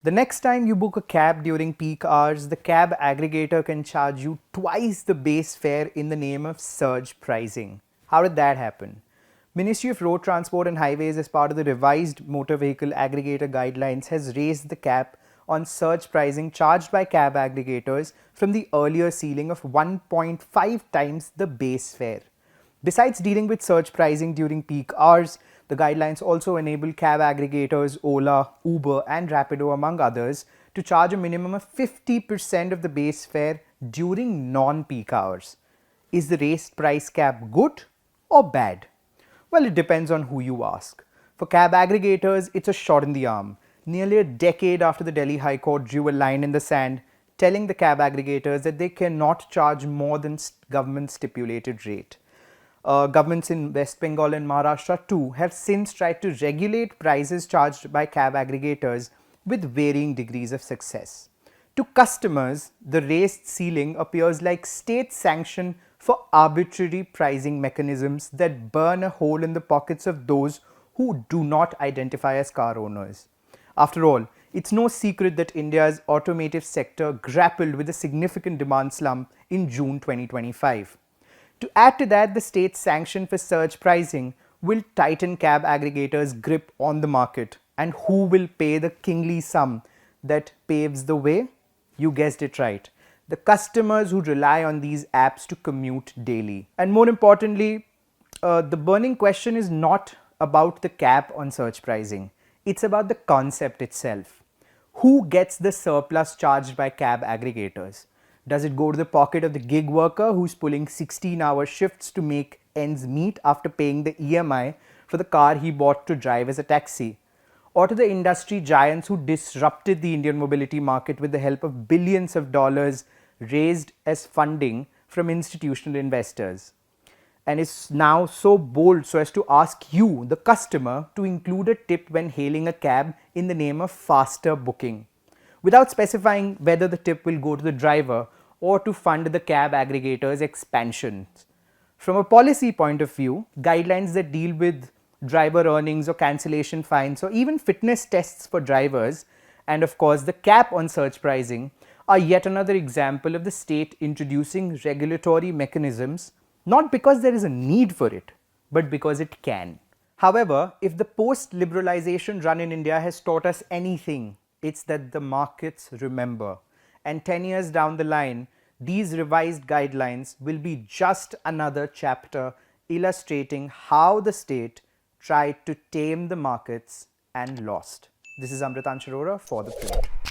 The next time you book a cab during peak hours, the cab aggregator can charge you twice the base fare in the name of surge pricing. How did that happen? Ministry of Road Transport and Highways, as part of the revised Motor Vehicle Aggregator Guidelines, has raised the cap on surge pricing charged by cab aggregators from the earlier ceiling of 1.5 times the base fare. Besides dealing with surge pricing during peak hours, the guidelines also enable cab aggregators, Ola, Uber, and Rapido, among others, to charge a minimum of 50% of the base fare during non-peak hours. Is the raised price cap good or bad? Well, it depends on who you ask. For cab aggregators, it's a shot in the arm. Nearly a decade after the Delhi High Court drew a line in the sand, telling the cab aggregators that they cannot charge more than government stipulated rate. Governments in West Bengal and Maharashtra too have since tried to regulate prices charged by cab aggregators with varying degrees of success. To customers, the raised ceiling appears like state sanction for arbitrary pricing mechanisms that burn a hole in the pockets of those who do not identify as car owners. After all, it's no secret that India's automotive sector grappled with a significant demand slump in June 2025. To add to that, the state's sanction for surge pricing will tighten cab aggregators' grip on the market. And who will pay the kingly sum that paves the way? You guessed it right. The customers who rely on these apps to commute daily. And more importantly, the burning question is not about the cap on surge pricing. It's about the concept itself. Who gets the surplus charged by cab aggregators? Does it go to the pocket of the gig worker who's pulling 16-hour shifts to make ends meet after paying the EMI for the car he bought to drive as a taxi? Or to the industry giants who disrupted the Indian mobility market with the help of billions of dollars raised as funding from institutional investors? And is now so bold so as to ask you, the customer, to include a tip when hailing a cab in the name of faster booking, without specifying whether the tip will go to the driver or to fund the cab aggregator's expansions. From a policy point of view, guidelines that deal with driver earnings or cancellation fines or even fitness tests for drivers, and of course the cap on surge pricing, are yet another example of the state introducing regulatory mechanisms not because there is a need for it, but because it can. However, if the post-liberalization run in India has taught us anything, it's that the markets remember. And 10 years down the line, these revised guidelines will be just another chapter illustrating how the state tried to tame the markets and lost. This is Amrtansh Arora for ThePrint.